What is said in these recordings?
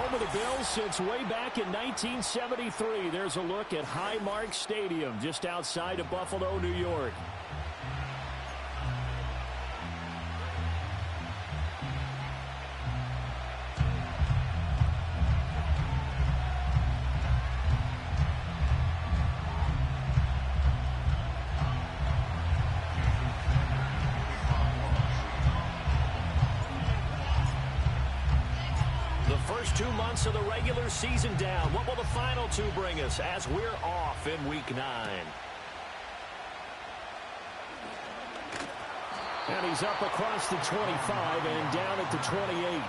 home of the Bills since way back in 1973. There's a look at Highmark Stadium just outside of Buffalo, New York. First 2 months of the regular season down. What will the final two bring us as we're off in Week 9? And he's up across the 25 and down at the 28.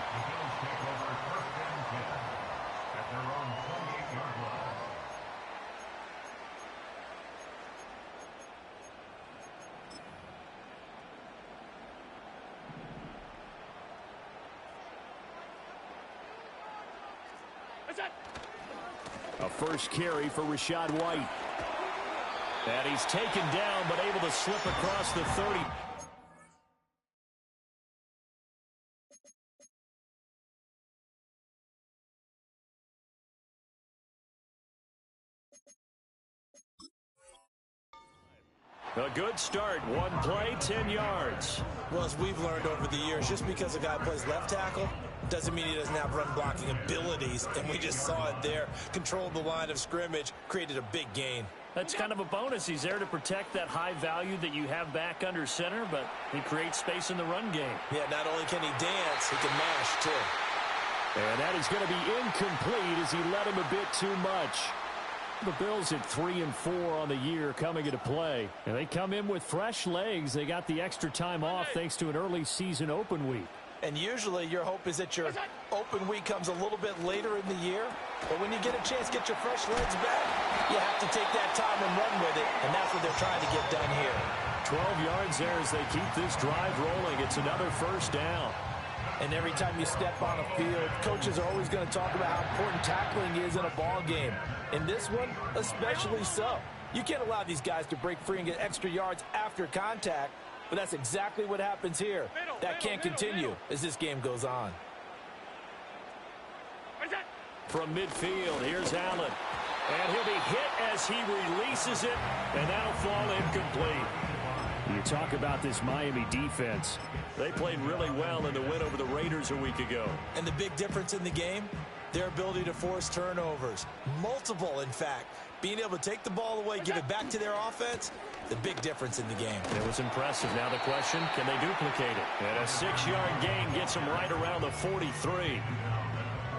A first carry for Rachaad White. And he's taken down, but able to slip across the 30. A good start. One play, 10 yards. Well, as we've learned over the years, just because a guy plays left tackle doesn't mean he doesn't have run blocking abilities. And we just saw it there. Controlled the line of scrimmage, created a big gain. That's kind of a bonus. He's there to protect that high value that you have back under center, but he creates space in the run game. Yeah, not only can he dance, he can mash, too. And that is going to be incomplete as he let him a bit too much. The Bills at 3-4 on the year coming into play. And they come in with fresh legs. They got the extra time off thanks to an early season open week. And usually your hope is that your open week comes a little bit later in the year. But when you get a chance to get your fresh legs back, you have to take that time and run with it. And that's what they're trying to get done here. 12 yards there as they keep this drive rolling. It's another first down. And every time you step on a field, coaches are always going to talk about how important tackling is in a ball game. In this one, especially so. You can't allow these guys to break free and get extra yards after contact, but that's exactly what happens here. That can't continue as this game goes on. From midfield, here's Allen. And he'll be hit as he releases it, and that'll fall incomplete. You talk about this Miami defense. They played really well in the win over the Raiders a week ago. And the big difference in the game, their ability to force turnovers. Multiple, in fact. Being able to take the ball away, give it back to their offense, the big difference in the game. It was impressive. Now the question, can they duplicate it? And a 6-yard gain gets them right around the 43.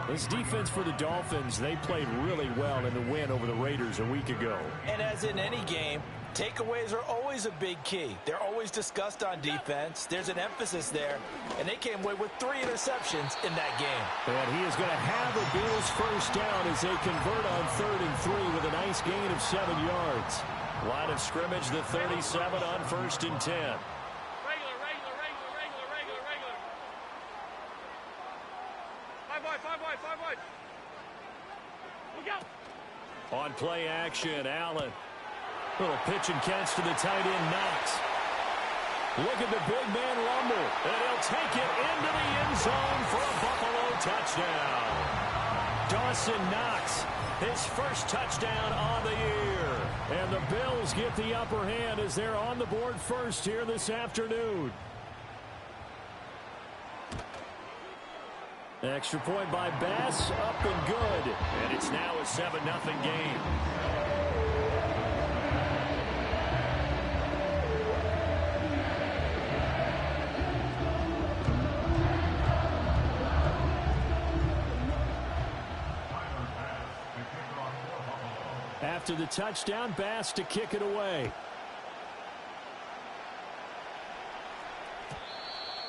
This defense for the Dolphins, they played really well in the win over the Raiders a week ago. And as in any game, takeaways are always a big key. They're always discussed on defense. There's an emphasis there, and they came away with 3 interceptions in that game. And he is going to have a Bills first down as they convert on 3rd and 3 with a nice gain of 7 yards. Line of scrimmage, the 37 on 1st and 10. Regular. Five wide. Look out. On play action, Allen. Little pitch and catch to the tight end, Knox. Look at the big man rumble. And he'll take it into the end zone for a Buffalo touchdown. Dawson Knox, his first touchdown on the year. And the Bills get the upper hand as they're on the board first here this afternoon. Extra point by Bass, up and good. And it's now a 7-0 game. After the touchdown, Bass to kick it away.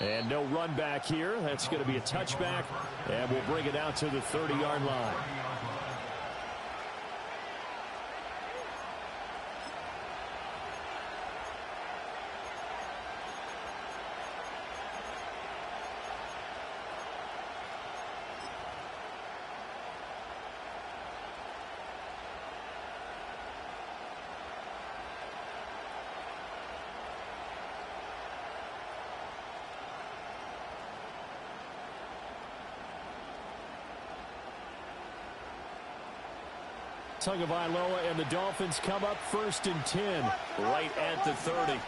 And no run back here. That's going to be a touchback, and we'll bring it out to the 30-yard line. Tagovailoa and the Dolphins come up 1st and 10. Right at the 30.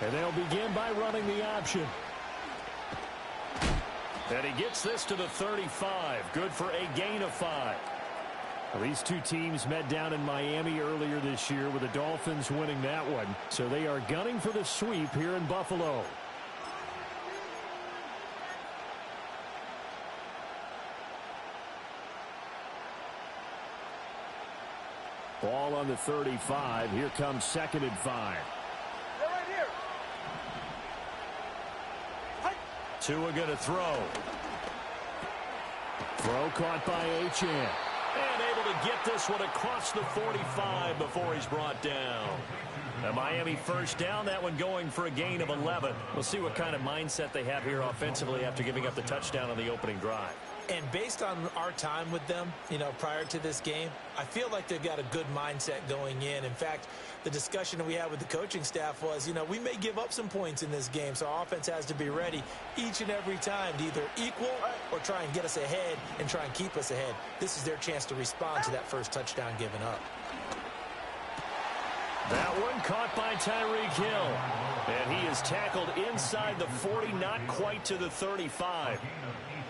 And they'll begin by running the option. And he gets this to the 35. Good for a gain of 5. Well, these two teams met down in Miami earlier this year with the Dolphins winning that one. So they are gunning for the sweep here in Buffalo. Ball on the 35. Here comes 2nd and 5. Tua going to throw. Throw caught by Achane. And able to get this one across the 45 before he's brought down. A Miami first down, that one going for a gain of 11. We'll see what kind of mindset they have here offensively after giving up the touchdown on the opening drive. And based on our time with them, prior to this game, I feel like they've got a good mindset going in. In fact, the discussion that we had with the coaching staff was, we may give up some points in this game, so our offense has to be ready each and every time to either equal or try and get us ahead and try and keep us ahead. This is their chance to respond to that first touchdown given up. That one caught by Tyreek Hill. And he is tackled inside the 40, not quite to the 35.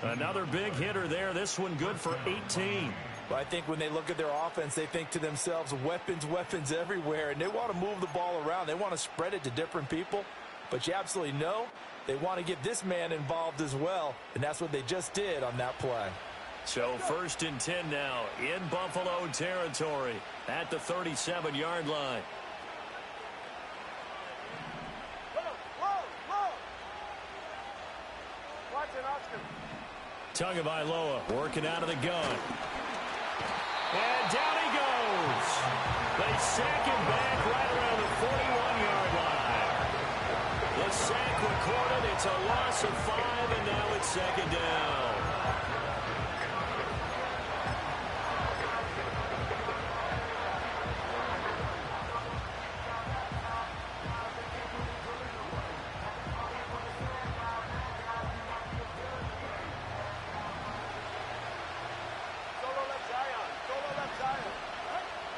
Another big hitter there. This one good for 18. Well, I think when they look at their offense, they think to themselves, weapons everywhere, and they want to move the ball around. They want to spread it to different people, but you absolutely know they want to get this man involved as well, and that's what they just did on that play. So 1st and 10 now in Buffalo territory at the 37-yard line. Tagovailoa working out of the gun. And down he goes. They sack him back right around the 41-yard line. The sack recorded. It's a loss of 5, and now it's 2nd down.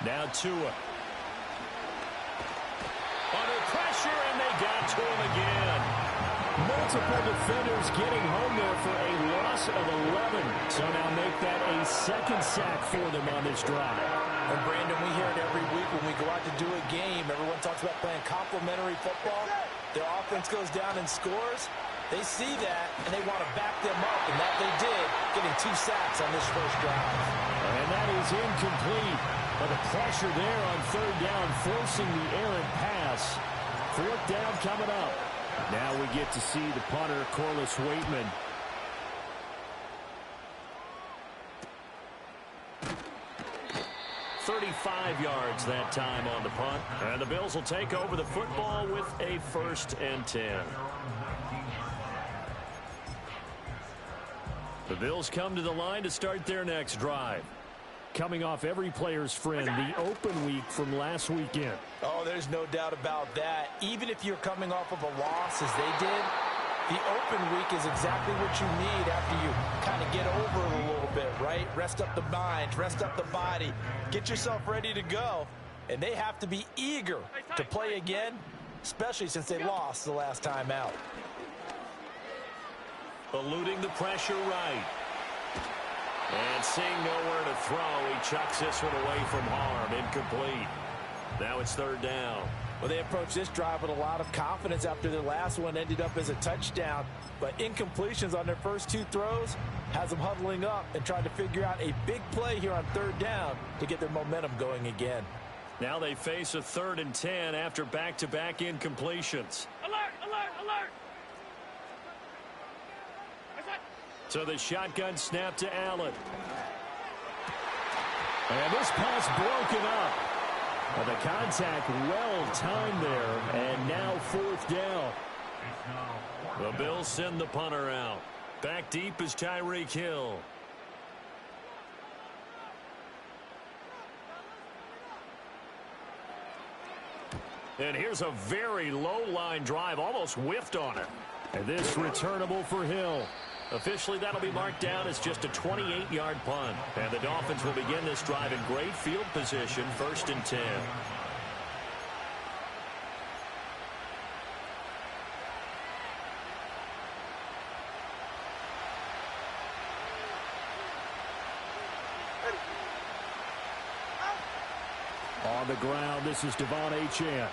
Now Tua. Under pressure, and they got to him again. Multiple defenders getting home there for a loss of 11. So now make that a 2nd sack for them on this drive. And Brandon, we hear it every week when we go out to do a game. Everyone talks about playing complementary football. Their offense goes down and scores. They see that, and they want to back them up, and that they did, getting 2 sacks on this first drive. And that is incomplete. But the pressure there on 3rd down, forcing the errant pass. 4th down coming up. Now we get to see the punter, Corliss Waitman. $35 yards that time on the punt. And the Bills will take over the football with a 1st and 10. The Bills come to the line to start their next drive. Coming off every player's friend, the open week from last weekend. Oh, there's no doubt about that. Even if you're coming off of a loss as they did, the open week is exactly what you need after you kind of get over it a little bit, right? Rest up the mind, rest up the body, get yourself ready to go. And they have to be eager to play again, especially since they lost the last time out. Eluding the pressure right. And seeing nowhere to throw, he chucks this one away from harm. Incomplete. Now it's 3rd down. Well, they approached this drive with a lot of confidence after their last one ended up as a touchdown. But incompletions on their first 2 throws has them huddling up and trying to figure out a big play here on 3rd down to get their momentum going again. Now they face a 3rd and 10 after back-to-back incompletions. Alert, alert, alert! So the shotgun snap to Allen. And this pass broken up. But the contact well timed there. And now 4th down. The Bills send the punter out. Back deep is Tyreek Hill. And here's a very low line drive. Almost whiffed on it. And this returnable for Hill. Officially, that'll be marked down as just a 28-yard punt. And the Dolphins will begin this drive in great field position, 1st and 10. On the ground, this is Devon Achane.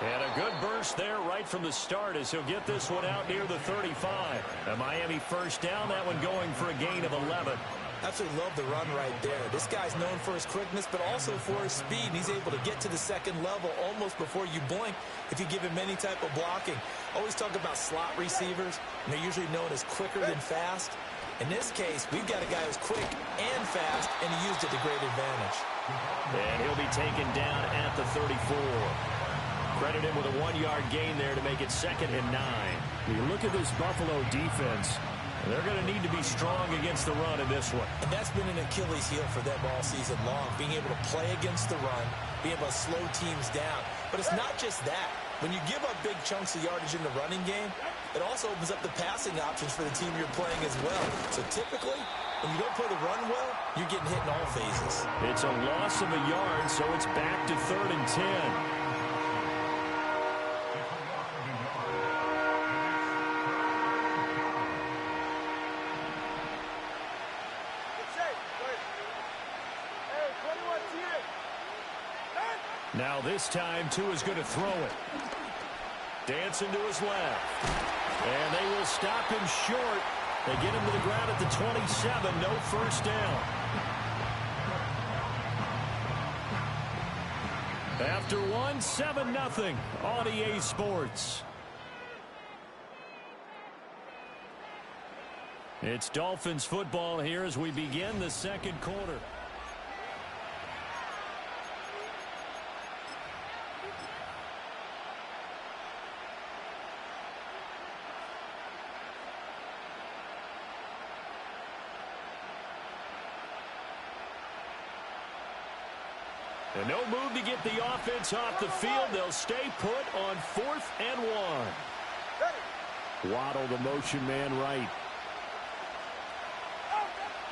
And a good burst there right from the start as he'll get this one out near the 35. A Miami first down, that one going for a gain of 11. Absolutely love the run right there. This guy's known for his quickness, but also for his speed. And he's able to get to the second level almost before you blink if you give him any type of blocking. Always talk about slot receivers, and they're usually known as quicker than fast. In this case, we've got a guy who's quick and fast, and he used it to great advantage. And he'll be taken down at the 34. Credit him with a 1-yard gain there to make it 2nd and 9. You look at this Buffalo defense. They're going to need to be strong against the run in this one. And that's been an Achilles heel for them all season long, being able to play against the run, being able to slow teams down. But it's not just that. When you give up big chunks of yardage in the running game, it also opens up the passing options for the team you're playing as well. So typically, when you don't play the run well, you're getting hit in all phases. It's a loss of a yard, so it's back to 3rd and 10. Now this time, Tua is going to throw it. Dancing to his left. And they will stop him short. They get him to the ground at the 27. No first down. After one, 7-0 on EA Sports. It's Dolphins football here as we begin the second quarter. And no move to get the offense off the field. They'll stay put on 4th and 1. Waddle, the motion man, right.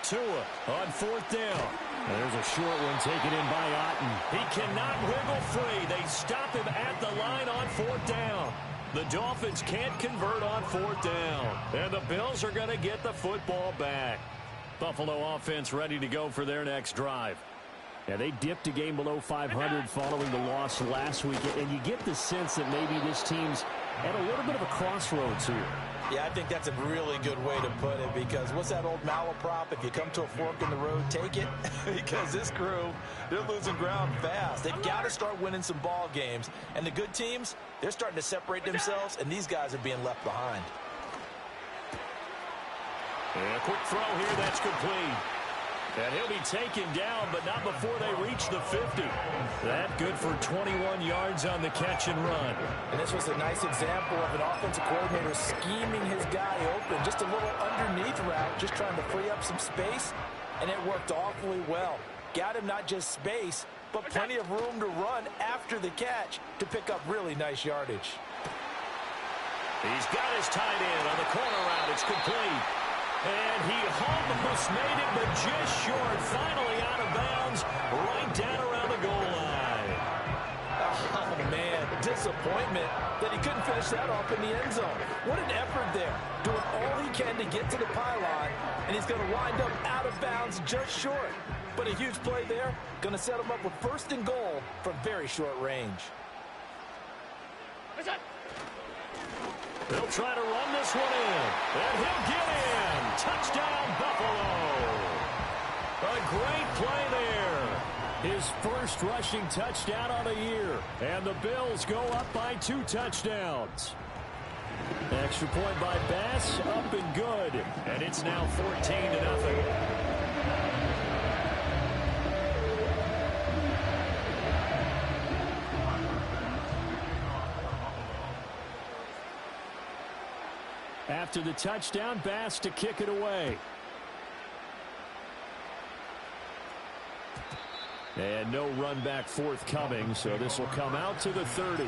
Tua on 4th down. There's a short one taken in by Otten. He cannot wiggle free. They stop him at the line on 4th down. The Dolphins can't convert on 4th down. And the Bills are going to get the football back. Buffalo offense ready to go for their next drive. Yeah, they dipped a game below 500 following the loss last week, and you get the sense that maybe this team's at a little bit of a crossroads here. Yeah, I think that's a really good way to put it, because what's that old malaprop? If you come to a fork in the road, take it. Because this crew, they're losing ground fast. They've got to start winning some ball games. And the good teams, they're starting to separate themselves, and these guys are being left behind. And a quick throw here, that's complete. And he'll be taken down, but not before they reach the 50. That good for 21 yards on the catch and run. And this was a nice example of an offensive coordinator scheming his guy open. Just a little underneath route, just trying to free up some space. And it worked awfully well. Got him not just space, but plenty of room to run after the catch to pick up really nice yardage. He's got his tight end on the corner route. It's complete. And he almost made it, but just short. Finally out of bounds, right down around the goal line. Oh, man, disappointment that he couldn't finish that off in the end zone. What an effort there, doing all he can to get to the pylon, and he's going to wind up out of bounds just short. But a huge play there, going to set him up with 1st and goal from very short range. They'll try to run this one in, and he'll get in. Touchdown, Buffalo. A great play there. His first rushing touchdown on the year. And the Bills go up by 2 touchdowns. Extra point by Bass, up and good. And it's now 14-0. After the touchdown, Bass to kick it away. And no run back forthcoming, so this will come out to the 30.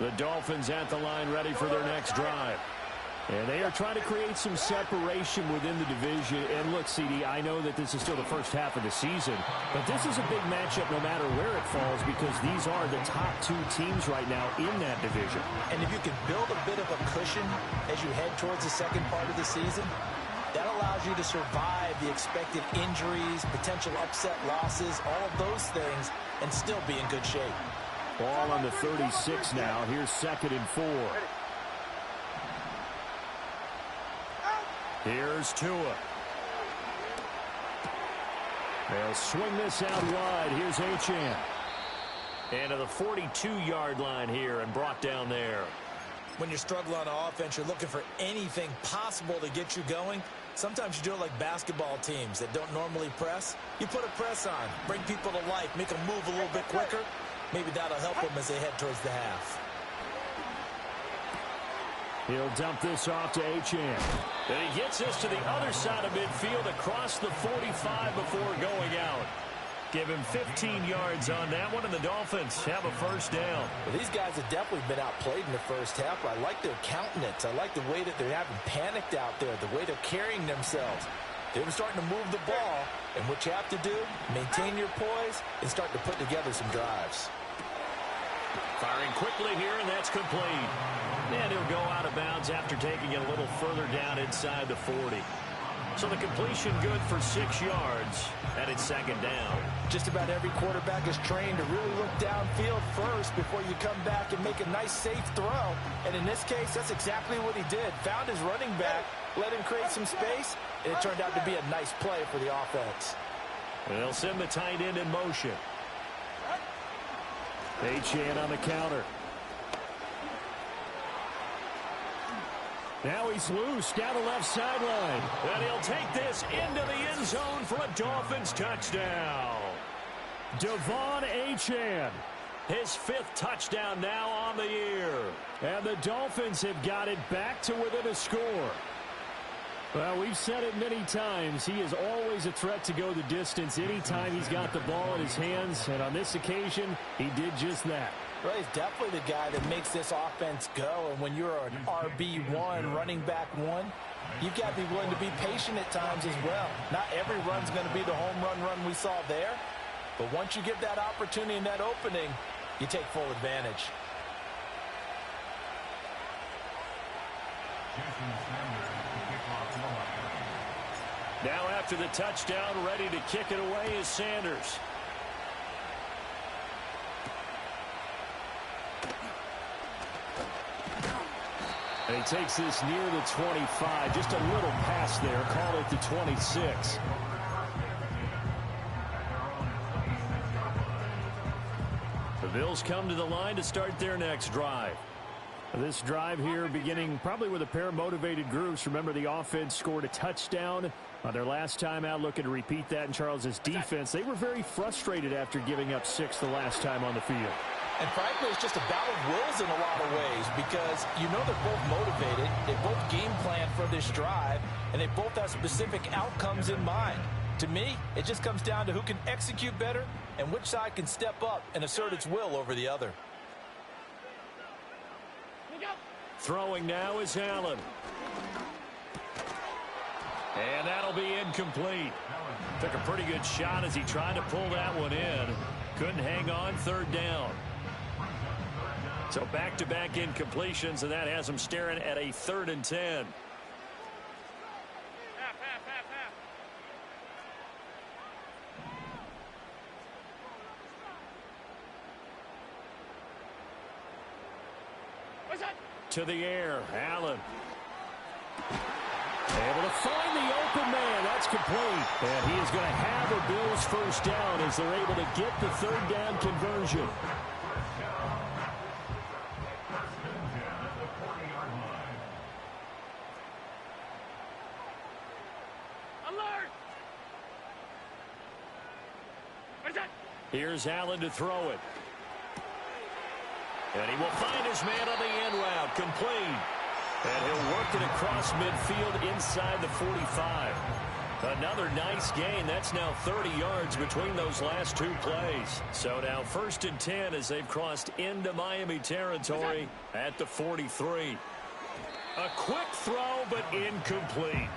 The Dolphins at the line ready for their next drive. And they are trying to create some separation within the division. And look, CD, I know that this is still the first half of the season, but this is a big matchup no matter where it falls because these are the top two teams right now in that division. And if you can build a bit of a cushion as you head towards the second part of the season, that allows you to survive the expected injuries, potential upset losses, all of those things, and still be in good shape. Ball on the 36 now. Here's 2nd and 4. Here's Tua. They'll swing this out wide. Here's Achane. And to the 42-yard line here and brought down there. When you're struggling on offense, you're looking for anything possible to get you going. Sometimes you do it like basketball teams that don't normally press. You put a press on, bring people to life, make them move a little bit quicker. Maybe that'll help them as they head towards the half. He'll dump this off to Achane. And he gets this to the other side of midfield across the 45 before going out. Give him 15 yards on that one, and the Dolphins have a first down. Well, these guys have definitely been outplayed in the first half. I like their countenance. I like the way that they're having panicked out there, the way they're carrying themselves. They're starting to move the ball, and what you have to do, maintain your poise and start to put together some drives. Firing quickly here, and that's complete. And he'll go out of bounds after taking it a little further down inside the 40. So the completion good for 6 yards, and it's 2nd down. Just about every quarterback is trained to really look downfield first before you come back and make a nice, safe throw. And in this case, that's exactly what he did. Found his running back, let him create some space, and it turned out to be a nice play for the offense. They'll send the tight end in motion. Achane on the counter. Now he's loose down the left sideline. And he'll take this into the end zone for a Dolphins touchdown. Devon Achane. His 5th touchdown now on the year. And the Dolphins have got it back to within a score. Well, we've said it many times. He is always a threat to go the distance anytime he's got the ball in his hands. And on this occasion, he did just that. Well, he's definitely the guy that makes this offense go. And when you're an RB1, running back one, you've got to be willing to be patient at times as well. Not every run's going to be the home run we saw there. But once you get that opportunity and that opening, you take full advantage. Now after the touchdown, ready to kick it away is Sanders. And he takes this near the 25. Just a little pass there. Call it the 26. The Bills come to the line to start their next drive. This drive here beginning probably with a pair of motivated groups. Remember, the offense scored a touchdown on their last time out, looking to repeat that in Charles's defense. They were very frustrated after giving up 6 the last time on the field. And frankly, it's just a battle of wills in a lot of ways because you know they're both motivated. They both game plan for this drive, and they both have specific outcomes in mind. To me, it just comes down to who can execute better and which side can step up and assert its will over the other. Throwing now is Allen. And that'll be incomplete. Took a pretty good shot as he tried to pull that one in. Couldn't hang on, 3rd down. So back-to-back incompletions, and that has him staring at a 3rd and 10. To the air, Allen. Able to find the open man. That's complete. And he is going to have a Bills first down as they're able to get the 3rd down conversion. Here's Allen to throw it. And he will find his man on the end route, complete. And he'll work it across midfield inside the 45. Another nice gain. That's now 30 yards between those last two plays. So now 1st and 10 as they've crossed into Miami territory at the 43. A quick throw, but incomplete.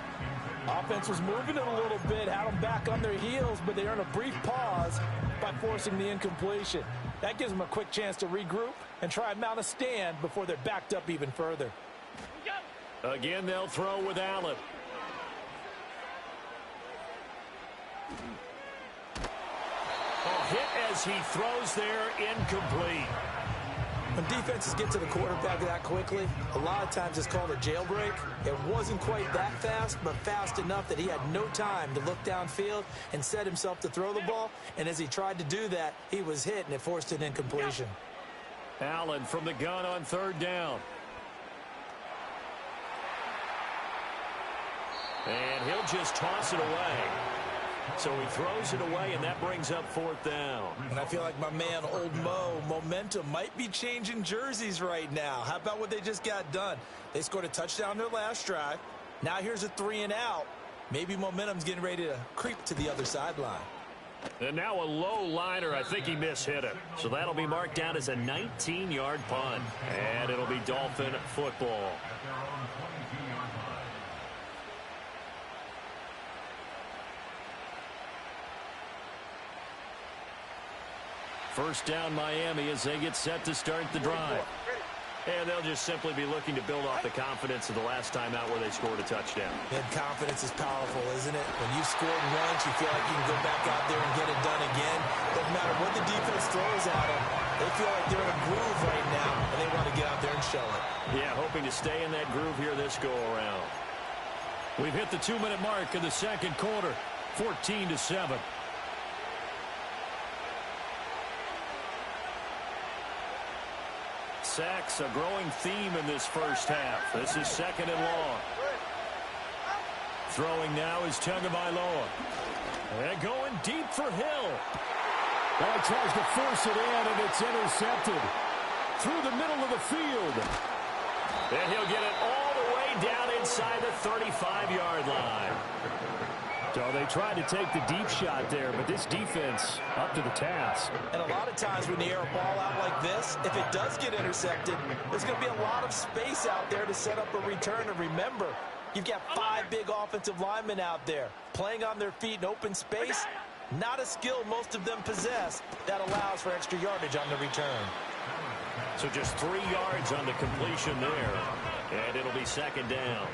Offense was moving it a little bit, had them back on their heels, but they earned a brief pause by forcing the incompletion. That gives them a quick chance to regroup and try and mount a stand before they're backed up even further. Again, they'll throw with Allen. Hit as he throws there, incomplete. When defenses get to the quarterback that quickly, a lot of times it's called a jailbreak. It wasn't quite that fast, but fast enough that he had no time to look downfield and set himself to throw the ball. And as he tried to do that, he was hit, and it forced an incompletion. Allen from the gun on 3rd down. And he'll just toss it away. So he throws it away, and that brings up 4th down. And I feel like my man, Old Mo, momentum might be changing jerseys right now. How about what they just got done? They scored a touchdown their last drive. Now here's a 3 and out. Maybe momentum's getting ready to creep to the other sideline. And now a low liner. I think he mishit it. So that'll be marked down as a 19-yard punt. And it'll be Dolphin football. First down Miami as they get set to start the drive. And they'll just simply be looking to build off the confidence of the last time out where they scored a touchdown. And confidence is powerful, isn't it? When you scored once, you feel like you can go back out there and get it done again. Doesn't matter what the defense throws at them. They feel like they're in a groove right now, and they want to get out there and show it. Yeah, hoping to stay in that groove here this go-around. We've hit the 2-minute mark in the second quarter, 14-7. Sacks, a growing theme in this first half. This is 2nd and long. Throwing now is Tagovailoa. And going deep for Hill. Well, he tries to force it in, and it's intercepted through the middle of the field. And he'll get it all the way down inside the 35-yard line. So they tried to take the deep shot there, but this defense up to the task. And a lot of times when you air a ball out like this, if it does get intercepted, there's going to be a lot of space out there to set up a return. And remember, you've got 5 big offensive linemen out there playing on their feet in open space. Not a skill most of them possess that allows for extra yardage on the return. So just 3 yards on the completion there. And it'll be 2nd down.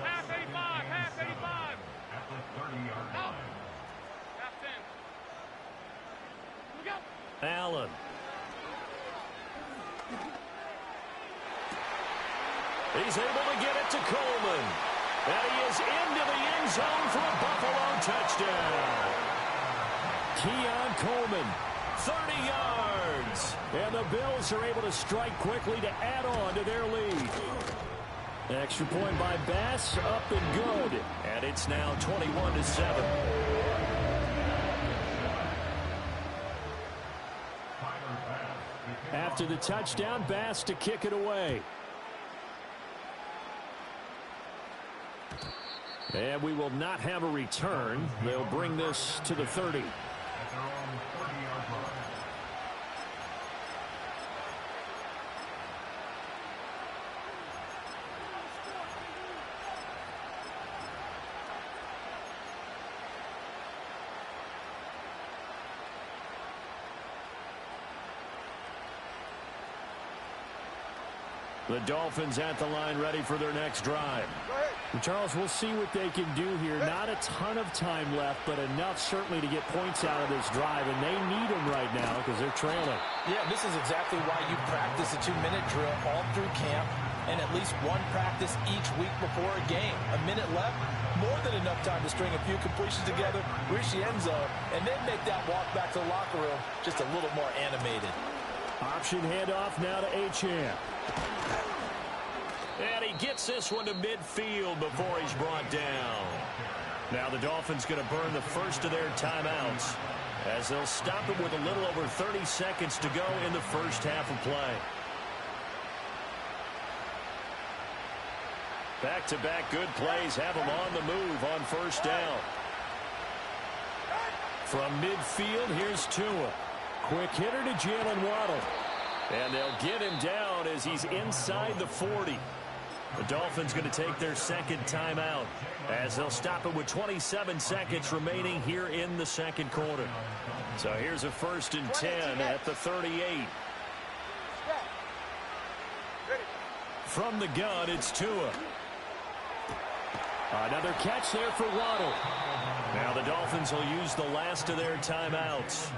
Half 85, half 85. Out. Half 10. Look out. Allen. He's able to get it to Coleman. And he is into the end zone for a Buffalo touchdown. Keon Coleman. 30 yards. And the Bills are able to strike quickly to add on to their lead. Extra point by Bass, up and good. And it's now 21-7. After the touchdown, Bass to kick it away. And we will not have a return. They'll bring this to the 30. The Dolphins at the line ready for their next drive. Charles, we'll see what they can do here. Not a ton of time left, but enough certainly to get points out of this drive, and they need them right now because they're trailing. Yeah, this is exactly why you practice a 2-minute drill all through camp and at least one practice each week before a game. A minute left, more than enough time to string a few completions together, reach the end zone, and then make that walk back to the locker room just a little more animated. Option handoff now to Achane. And he gets this one to midfield before he's brought down. Now the Dolphins going to burn the first of their timeouts as they'll stop it with a little over 30 seconds to go in the first half of play. Back-to-back good plays have him on the move on first down. From midfield, here's Tua. Quick hitter to Jalen Waddle. And they'll get him down as he's inside the 40. The Dolphins going to take their second timeout as they'll stop it with 27 seconds remaining here in the second quarter. So here's a 1st and 10 at the 38. From the gun, it's Tua. Another catch there for Waddle. Now the Dolphins will use the last of their timeouts.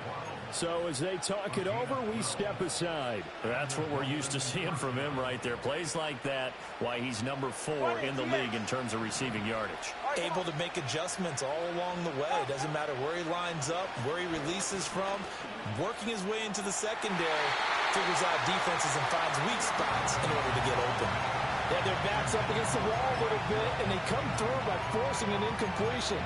So as they talk it over, we step aside. That's what we're used to seeing from him right there. Plays like that, why he's number 4 in the league in terms of receiving yardage. Able to make adjustments all along the way. Doesn't matter where he lines up, where he releases from. Working his way into the secondary, figures out defenses and finds weak spots in order to get open. Yeah, their back's up against the wall a little bit, and they come through by forcing an incompletion.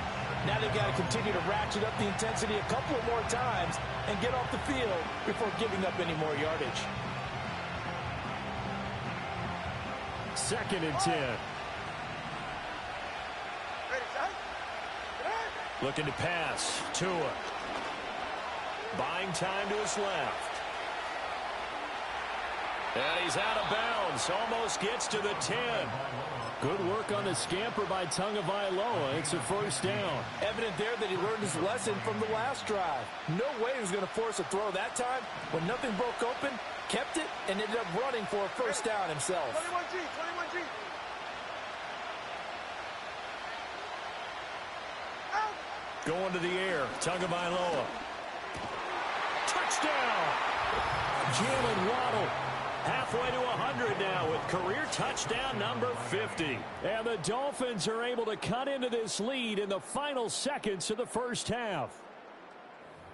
Now they've got to continue to ratchet up the intensity a couple of more times and get off the field before giving up any more yardage. 2nd and 10. Looking to pass. Tua. Buying time to his left. And he's out of bounds. Almost gets to the 10. Good work on the scamper by Tagovailoa. It's a 1st down. Evident there that he learned his lesson from the last drive. No way he was going to force a throw that time. When nothing broke open, kept it, and ended up running for a 1st down himself. 21G. Going to the air. Tagovailoa. Touchdown! Jalen Waddle. Halfway to 100 now with career touchdown number 50. And the Dolphins are able to cut into this lead in the final seconds of the first half.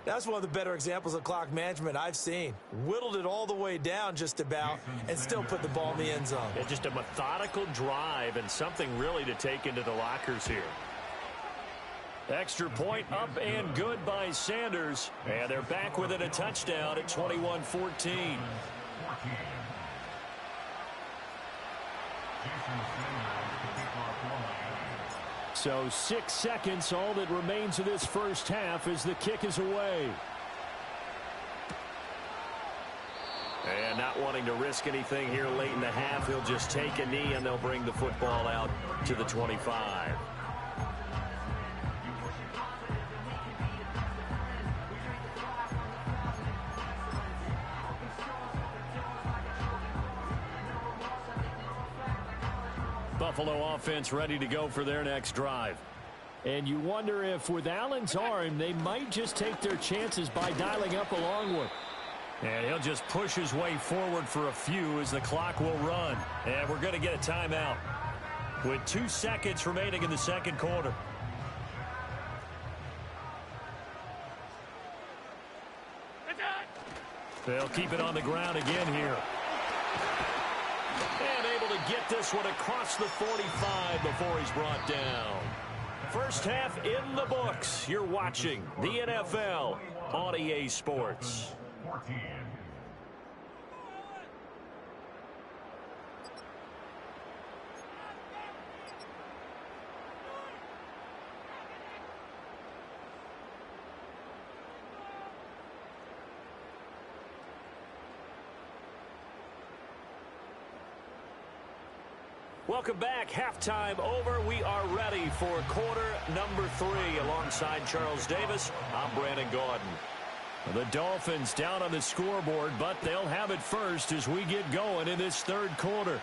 That's one of the better examples of clock management I've seen. Whittled it all the way down just about and still put the ball in the end zone. Yeah, just a methodical drive and something really to take into the lockers here. Extra point up and good by Sanders. And they're back within a touchdown at 21-14. So 6 seconds, all that remains of this first half as the kick is away. And not wanting to risk anything here late in the half, he'll just take a knee and they'll bring the football out to the 25. Buffalo offense ready to go for their next drive. And you wonder if with Allen's arm, they might just take their chances by dialing up a long one. And he'll just push his way forward for a few as the clock will run. And we're going to get a timeout with 2 seconds remaining in the second quarter. They'll keep it on the ground again here. And able to get this one across the 45 before he's brought down. First half in the books. You're watching the NFL on EA Sports. Welcome back. Halftime over. We are ready for quarter number 3. Alongside Charles Davis, I'm Brandon Gaudin. The Dolphins down on the scoreboard, but they'll have it first as we get going in this third quarter.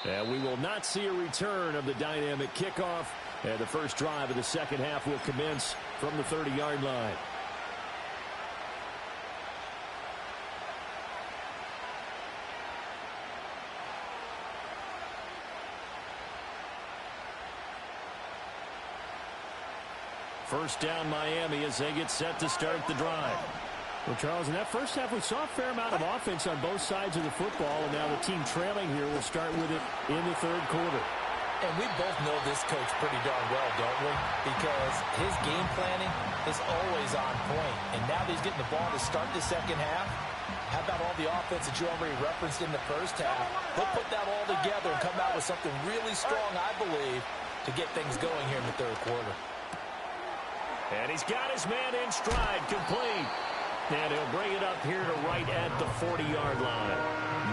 And we will not see a return of the dynamic kickoff. And the first drive of the second half will commence from the 30-yard line. First down Miami as they get set to start the drive. Well, Charles, in that first half, we saw a fair amount of offense on both sides of the football, and now the team trailing here will start with it in the third quarter. And we both know this coach pretty darn well, don't we? Because his game planning is always on point. And now that he's getting the ball to start the second half, How about all the offense that you already referenced in the first half? They'll put that all together and come out with something really strong, I believe, to get things going here in the third quarter. And he's got his man in stride, complete. And he'll bring it up here to right at the 40-yard line.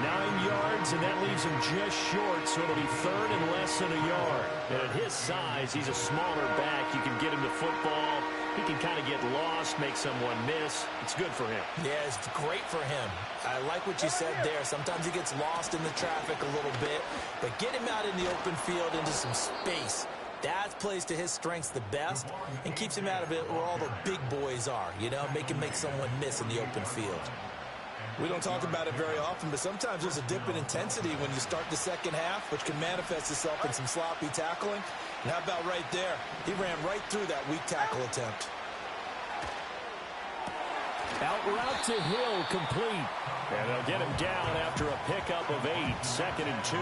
9 yards, and that leaves him just short, so it'll be third and less than a yard. And at his size, he's a smaller back. You can get him the football. He can kind of get lost, make someone miss. It's good for him. Yeah, it's great for him. I like what you said there. Sometimes he gets lost in the traffic a little bit, but get him out in the open field into some space. That plays to his strengths the best and keeps him out of it where all the big boys are, you know, make someone miss in the open field. We don't talk about it very often, but sometimes there's a dip in intensity when you start the second half, which can manifest itself in some sloppy tackling. And how about right there? He ran right through that weak tackle attempt. Out route to Hill, complete. And they'll get him down after a pickup of 8, 2nd and 2.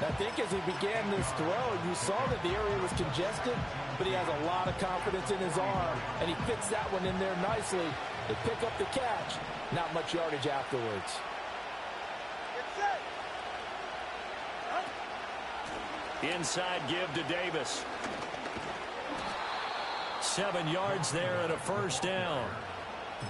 I think as he began this throw, you saw that the area was congested, but he has a lot of confidence in his arm, and he fits that one in there nicely. They pick up the catch. Not much yardage afterwards. Inside give to Davis. 7 yards there and a first down.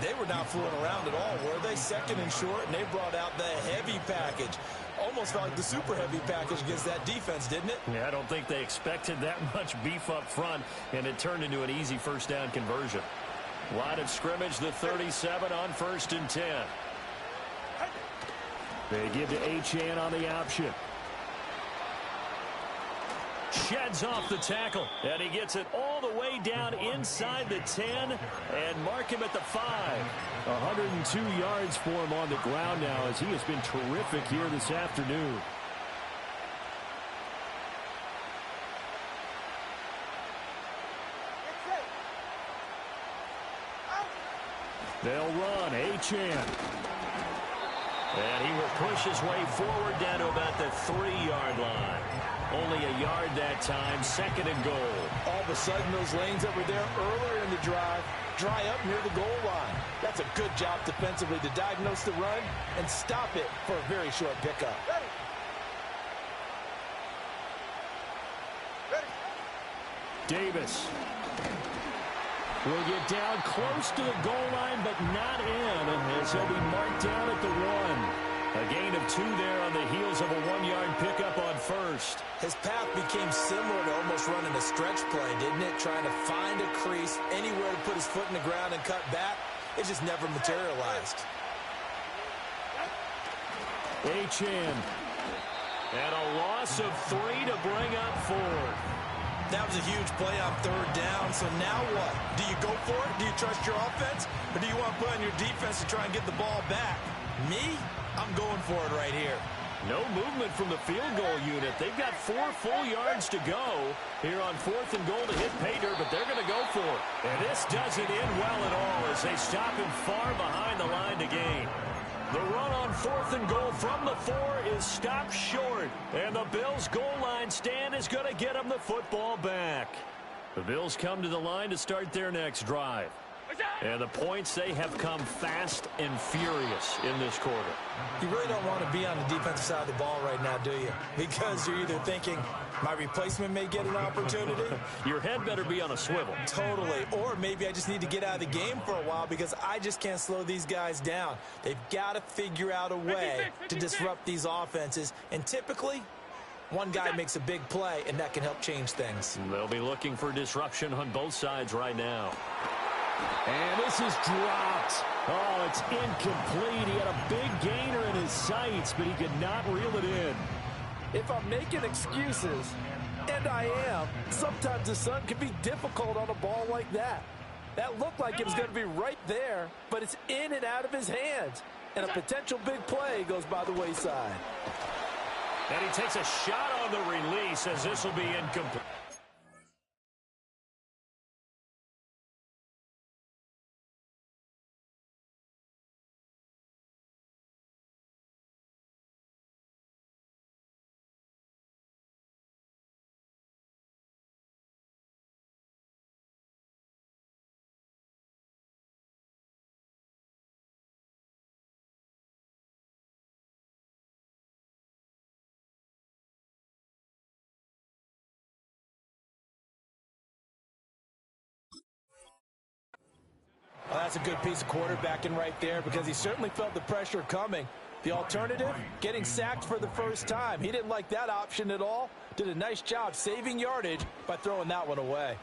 They were not fooling around at all, were they? 2nd and short, and they brought out the heavy package. Almost felt like the super heavy package against that defense, didn't it? Yeah, I don't think they expected that much beef up front, and it turned into an easy first down conversion. Line of scrimmage, the 37 on 1st and 10. They give to Achane on the option. Sheds off the tackle, and he gets it all the way down inside the 10 and mark him at the 5. 102 yards for him on the ground now as he has been terrific here this afternoon. They'll run, Achane. And he will push his way forward down to about the 3-yard line. Only a yard that time, 2nd and goal. All of a sudden, those lanes that were there earlier in the drive dry up near the goal line. That's a good job defensively to diagnose the run and stop it for a very short pickup. Davis will get down close to the goal line, but not in, as he'll be marked down at the 1. A gain of 2 there on the heels of a 1-yard pickup on first. His path became similar to almost running a stretch play, didn't it? Trying to find a crease, anywhere to put his foot in the ground and cut back. It just never materialized. Achane. And a loss of 3 to bring up 4. That was a huge play on 3rd down, so now what? Do you go for it? Do you trust your offense? Or do you want to put on your defense to try and get the ball back? Me? I'm going for it right here. No movement from the field goal unit. They've got 4 full yards to go here on 4th and goal to hit pay dirt, but they're going to go for it. And this doesn't end well at all as they stop him far behind the line to gain. The run on 4th and goal from the 4 is stopped short, and the Bills' goal line stand is going to get them the football back. The Bills come to the line to start their next drive. And the points, they have come fast and furious in this quarter. You really don't want to be on the defensive side of the ball right now, do you? Because you're either thinking, my replacement may get an opportunity. Your head better be on a swivel. Totally. Or maybe I just need to get out of the game for a while because I just can't slow these guys down. They've got to figure out a way to disrupt these offenses. And typically, one guy makes a big play, and that can help change things. They'll be looking for disruption on both sides right now. And this is dropped. Oh, it's incomplete. He had a big gainer in his sights, but he could not reel it in. If I'm making excuses, and I am, sometimes the sun can be difficult on a ball like that. That looked like it was going to be right there, but it's in and out of his hands. And a potential big play goes by the wayside. And he takes a shot on the release as this will be incomplete. That's a good piece of quarterbacking right there because he certainly felt the pressure coming. The alternative, getting sacked for the first time. He didn't like that option at all. Did a nice job saving yardage by throwing that one away.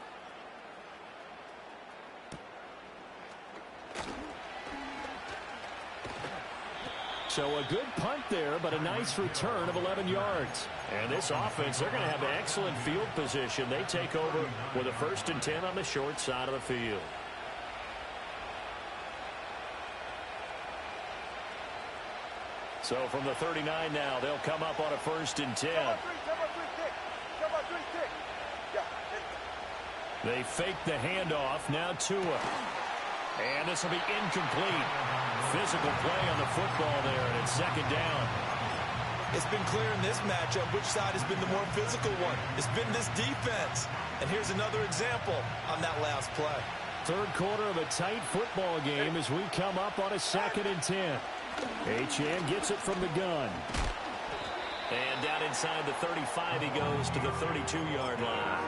So a good punt there, but a nice return of 11 yards. And this offense, they're going to have excellent field position. They take over with a 1st and 10 on the short side of the field. So from the 39 now, they'll come up on a 1st and 10. They fake the handoff. Now Tua. And this will be incomplete. Physical play on the football there, and it's 2nd down. It's been clear in this matchup which side has been the more physical one. It's been this defense. And here's another example on that last play. 3rd quarter of a tight football game as we come up on a 2nd and 10. Achane gets it from the gun. And down inside the 35, he goes to the 32-yard line.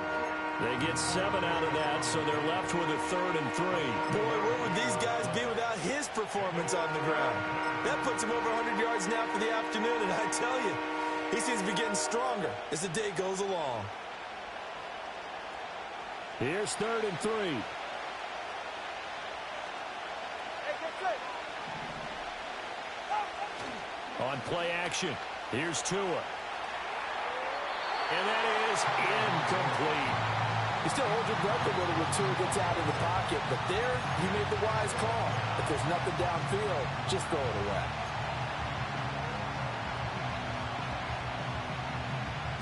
They get 7 out of that, so they're left with a 3rd and 3. Boy, where would these guys be without his performance on the ground? That puts him over 100 yards now for the afternoon, and I tell you, he seems to be getting stronger as the day goes along. Here's 3rd and 3. On play action, here's Tua. And that is incomplete. You still hold your breath a little when Tua gets out of the pocket, but there you made the wise call. If there's nothing downfield, just throw it away.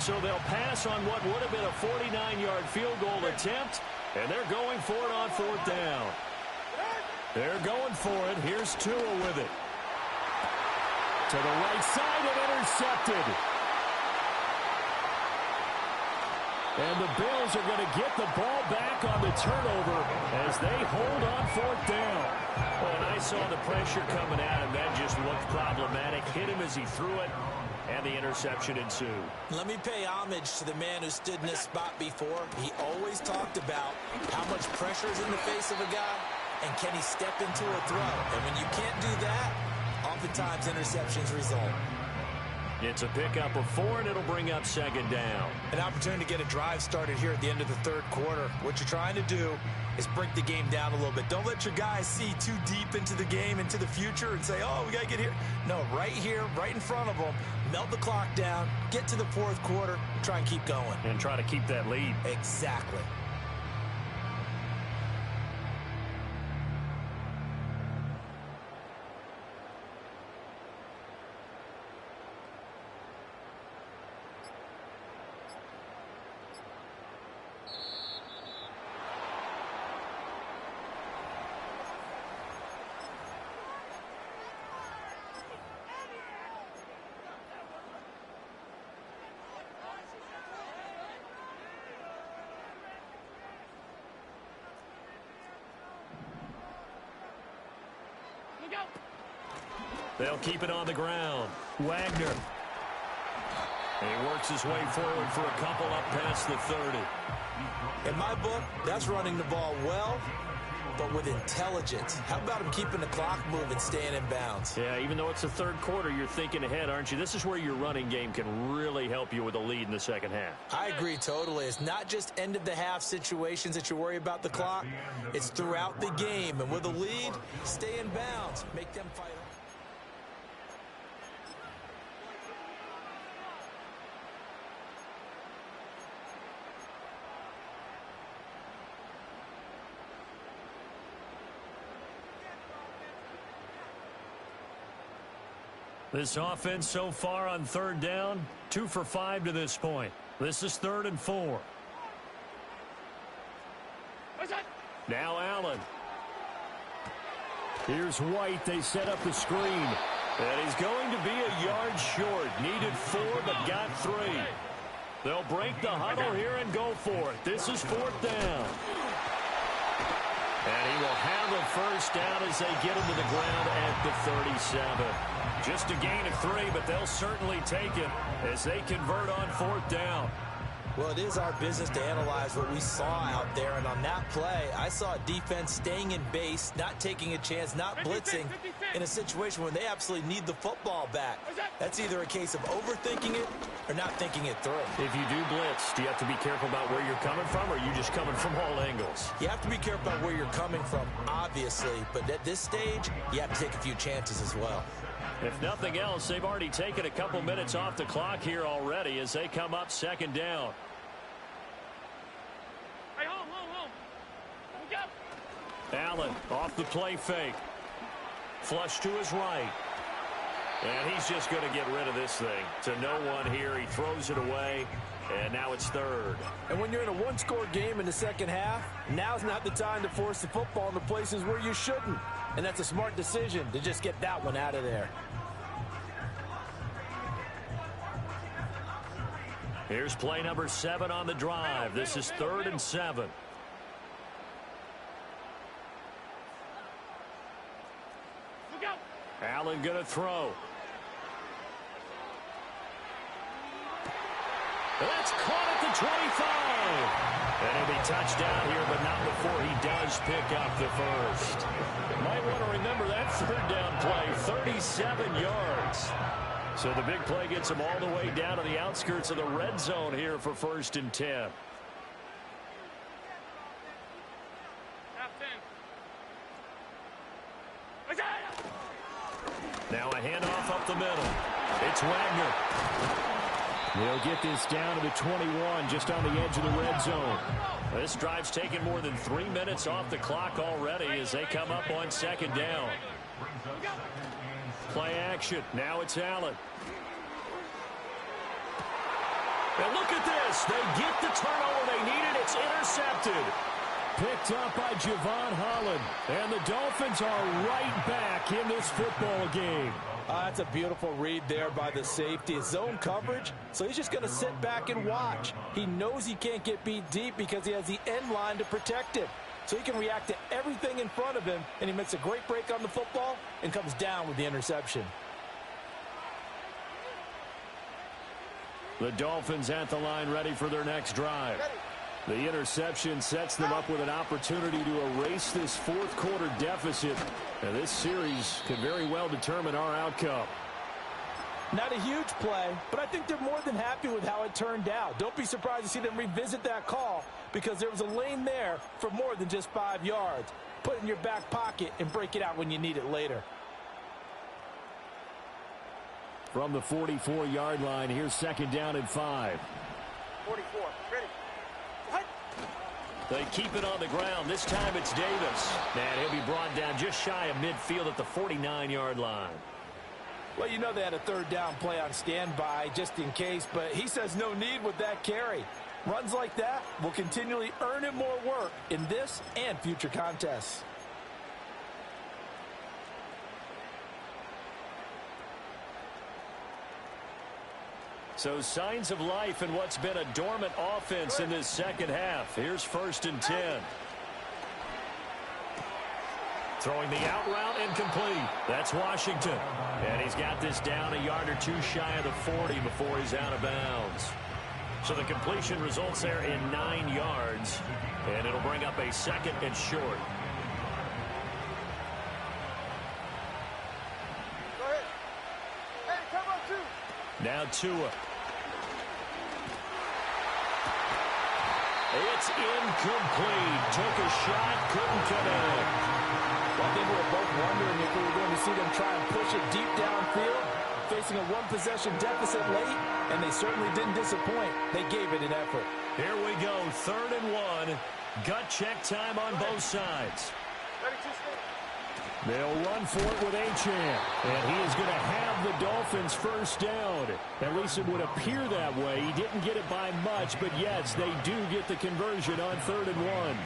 So they'll pass on what would have been a 49-yard field goal attempt, and they're going for it on 4th down. They're going for it. Here's Tua with it. To the right side and intercepted. And the Bills are going to get the ball back on the turnover as they hold on 4th down. Well, and I saw the pressure coming at him. That just looked problematic. Hit him as he threw it, and the interception ensued. Let me pay homage to the man who stood in this spot before. He always talked about how much pressure is in the face of a guy, and can he step into a throw. And when you can't do that, oftentimes interceptions result. It's a pickup of 4, and it'll bring up 2nd down. An opportunity to get a drive started here at the end of the 3rd quarter. What you're trying to do is break the game down a little bit. Don't let your guys see too deep into the game, into the future, and say, oh, we got to get here. No, right here, right in front of them, melt the clock down, get to the 4th quarter, try and keep going. And try to keep that lead. Exactly. They'll keep it on the ground. Wagner. And he works his way forward for a couple up past the 30. In my book, that's running the ball well, but with intelligence. How about him keeping the clock moving, staying in bounds? Yeah, even though it's the 3rd quarter, you're thinking ahead, aren't you? This is where your running game can really help you with a lead in the 2nd half. I agree totally. It's not just end-of-the-half situations that you worry about the clock. It's throughout the game. And with a lead, stay in bounds. Make them fight. This offense so far on 3rd down, 2 for 5 to this point. This is 3rd and 4. Now Allen. Here's White. They set up the screen. And he's going to be a yard short. Needed 4, but got 3. They'll break the huddle here and go for it. This is 4th down. And he will have a 1st down as they get him to the ground at the 37. Just a gain of 3, but they'll certainly take it as they convert on 4th down. Well, it is our business to analyze what we saw out there, and on that play, I saw a defense staying in base, not taking a chance, not blitzing in a situation where they absolutely need the football back. That's either a case of overthinking it or not thinking it through. If you do blitz, do you have to be careful about where you're coming from, or are you just coming from all angles? You have to be careful about where you're coming from, obviously, but at this stage, you have to take a few chances as well. If nothing else, they've already taken a couple minutes off the clock here already as they come up second down. Hey, hold. Go. Allen off the play fake. Flush to his right. And he's just going to get rid of this thing. To no one here. He throws it away. And now it's third. And when you're in a one-score game in the second half, now's not the time to force the football in the places where you shouldn't. And that's a smart decision to just get that one out of there. Here's play number 7 on the drive. This is 3rd and 7. Allen going to throw. That's caught at the 25. And he'll be touched down here, but not before he does pick up the first. Might want to remember that 3rd down play, 37 yards. So the big play gets him all the way down to the outskirts of the red zone here for 1st and 10. Now a handoff up the middle. It's Wagner. They'll get this down to the 21, just on the edge of the red zone. This drive's taken more than 3 minutes off the clock already as they come up on 2nd down. Play action. Now it's Allen. And look at this. They get the turnover they needed. It's intercepted. Picked up by Javon Holland. And the Dolphins are right back in this football game. That's a beautiful read there by the safety. Zone coverage, so he's just going to sit back and watch. He knows he can't get beat deep because he has the end line to protect him. So he can react to everything in front of him, and he makes a great break on the football and comes down with the interception. The Dolphins at the line, ready for their next drive. The interception sets them up with an opportunity to erase this 4th quarter deficit. And this series could very well determine our outcome. Not a huge play, but I think they're more than happy with how it turned out. Don't be surprised to see them revisit that call because there was a lane there for more than just 5 yards. Put it in your back pocket and break it out when you need it later. From the 44-yard line, here's 2nd down and 5. 44, ready. They keep it on the ground. This time it's Davis. And he'll be brought down just shy of midfield at the 49-yard line. Well, you know they had a 3rd down play on standby just in case, but he says no need with that carry. Runs like that will continually earn him more work in this and future contests. So signs of life in what's been a dormant offense in this second half. Here's 1st and 10. Throwing the out route incomplete. That's Washington. And he's got this down a yard or two shy of the 40 before he's out of bounds. So the completion results there in 9 yards. And it'll bring up a 2nd and short. Go ahead. Hey, come on, two. Now Tua. It's incomplete. Took a shot, couldn't connect. Well, I think we were both wondering if we were going to see them try and push it deep downfield, facing a 1-possession deficit late, and they certainly didn't disappoint. They gave it an effort. Here we go, 3rd and 1. Gut check time on both sides. Ready, two, stay. They'll run for it with Achane. And he is going to have the Dolphins 1st down. At least it would appear that way. He didn't get it by much, but yes, they do get the conversion on 3rd and 1.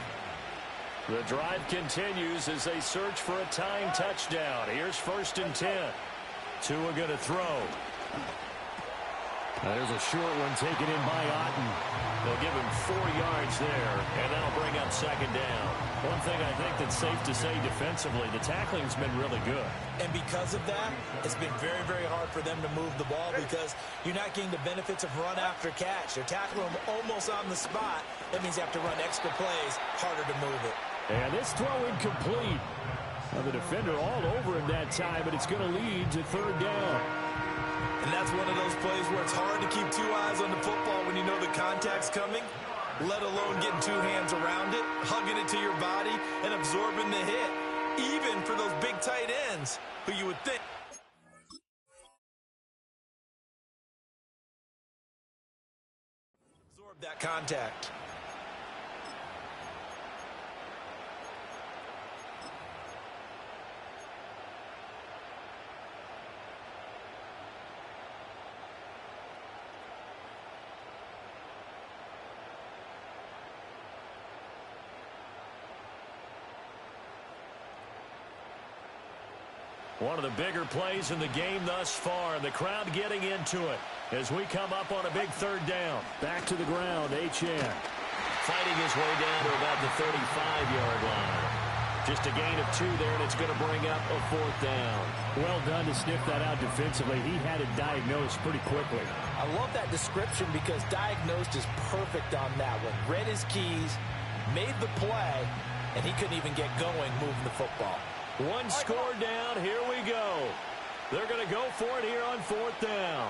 The drive continues as they search for a tying touchdown. Here's 1st and 10. Tua going to throw. There's a short one taken in by Otten. They'll give him 4 yards there, and that'll bring up second down. One thing I think that's safe to say defensively, the tackling's been really good. And because of that, it's been very, very hard for them to move the ball because you're not getting the benefits of run after catch. They're tackling them almost on the spot. That means you have to run extra plays, harder to move it. And this throw incomplete. Well, the defender all over him that time, but it's going to lead to third down. And that's one of those plays where it's hard to keep 2 eyes on the football when you know the contact's coming, let alone getting 2 hands around it, hugging it to your body, and absorbing the hit, even for those big tight ends who you would think. Absorb that contact. One of the bigger plays in the game thus far, and the crowd getting into it as we come up on a big third down. Back to the ground, H.N. Fighting his way down to about the 35-yard line. Just a gain of 2 there, and it's going to bring up a 4th down. Well done to sniff that out defensively. He had it diagnosed pretty quickly. I love that description because diagnosed is perfect on that one. Read his keys, made the play, and he couldn't even get going moving the football. 1 score down. Here we go. They're going to go for it here on 4th down.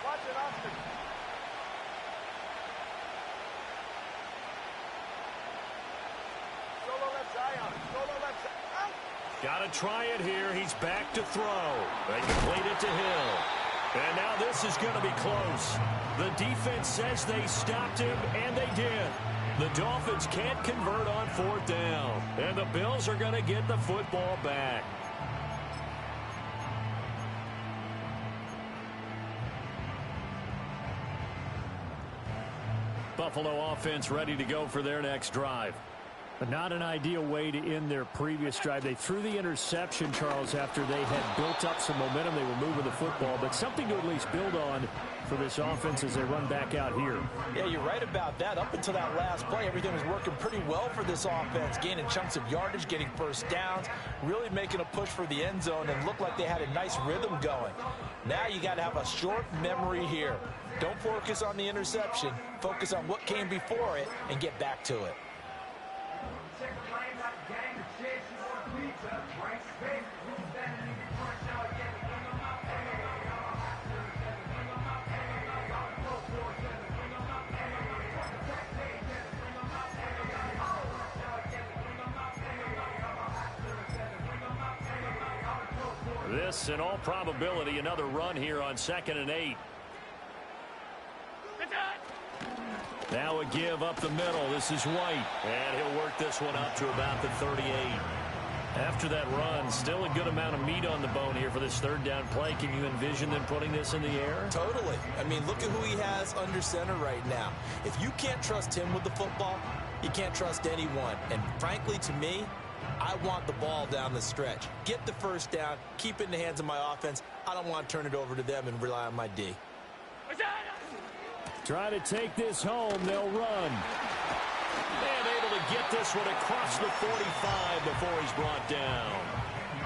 Watch it, Austin. Solo left Zion. Solo left Zion. Got to try it here. He's back to throw. They complete it to Hill. And now this is going to be close. The defense says they stopped him, and they did. The Dolphins can't convert on 4th down. And the Bills are going to get the football back. Buffalo offense ready to go for their next drive. But not an ideal way to end their previous drive. They threw the interception, Charles, after they had built up some momentum. They were moving the football, but something to at least build on for this offense as they run back out here. Yeah, you're right about that. Up until that last play, everything was working pretty well for this offense, gaining chunks of yardage, getting first downs, really making a push for the end zone, and looked like they had a nice rhythm going. Now you got to have a short memory here. Don't focus on the interception. Focus on what came before it and get back to it. This, in all probability, another run here on 2nd and 8. Now a give up the middle. This is White. And he'll work this one up to about the 38. After that run, still a good amount of meat on the bone here for this 3rd down play. Can you envision them putting this in the air? Totally. I mean, look at who he has under center right now. If you can't trust him with the football, you can't trust anyone. And frankly, to me, I want the ball down the stretch. Get the first down, keep it in the hands of my offense. I don't want to turn it over to them and rely on my D. Try to take this home. They'll run. And able to get this one across the 45 before he's brought down.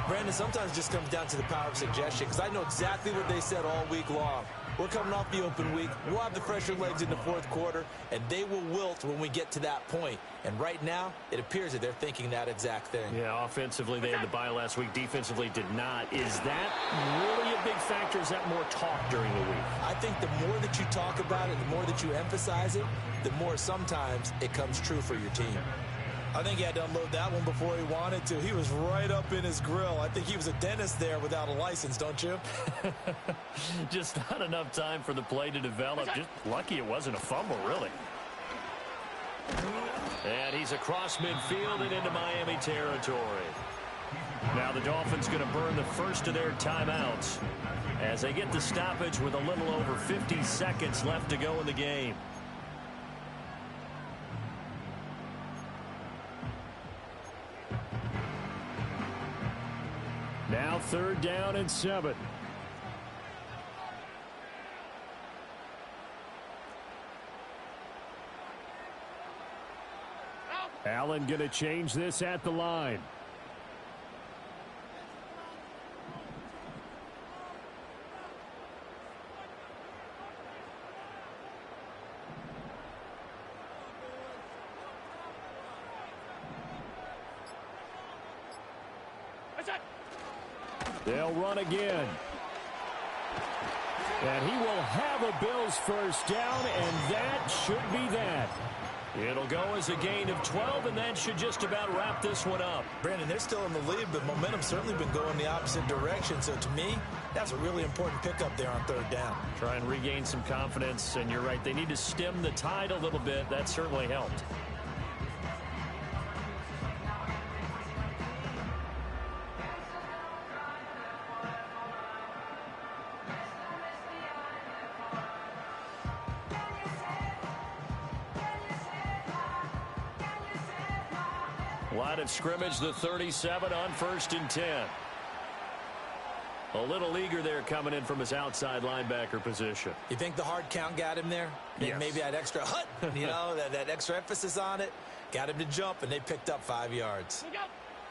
Brandon, sometimes it just comes down to the power of suggestion because I know exactly what they said all week long. We're coming off the open week. We'll have the fresher legs in the 4th quarter, and they will wilt when we get to that point. And right now, it appears that they're thinking that exact thing. Yeah, offensively, they had the bye last week. Defensively, did not. Is that really a big factor? Is that more talk during the week? I think the more that you talk about it, the more that you emphasize it, the more sometimes it comes true for your team. I think he had to unload that one before he wanted to. He was right up in his grill. I think he was a dentist there without a license, don't you? Just not enough time for the play to develop. Just lucky it wasn't a fumble, really. And he's across midfield and into Miami territory. Now the Dolphins going to burn the first of their timeouts as they get the stoppage with a little over 50 seconds left to go in the game. Now 3rd down and 7. Allen going to change this at the line. They'll run again. And he will have a Bills first down, and that should be that. It'll go as a gain of 12, and that should just about wrap this one up. Brandon, they're still in the lead, but momentum's certainly been going the opposite direction. So to me, that's a really important pickup there on third down. Try and regain some confidence, and you're right. They need to stem the tide a little bit. That certainly helped. Line of scrimmage, the 37 on 1st and 10. A little eager there coming in from his outside linebacker position. You think the hard count got him there? Yes. Maybe that extra hut, that extra emphasis on it, got him to jump, and they picked up 5 yards.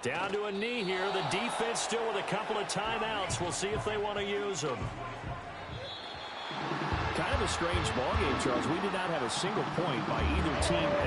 Down to a knee here. The defense still with a couple of timeouts. We'll see if they want to use them. Kind of a strange ballgame, Charles. We did not have a single point by either team.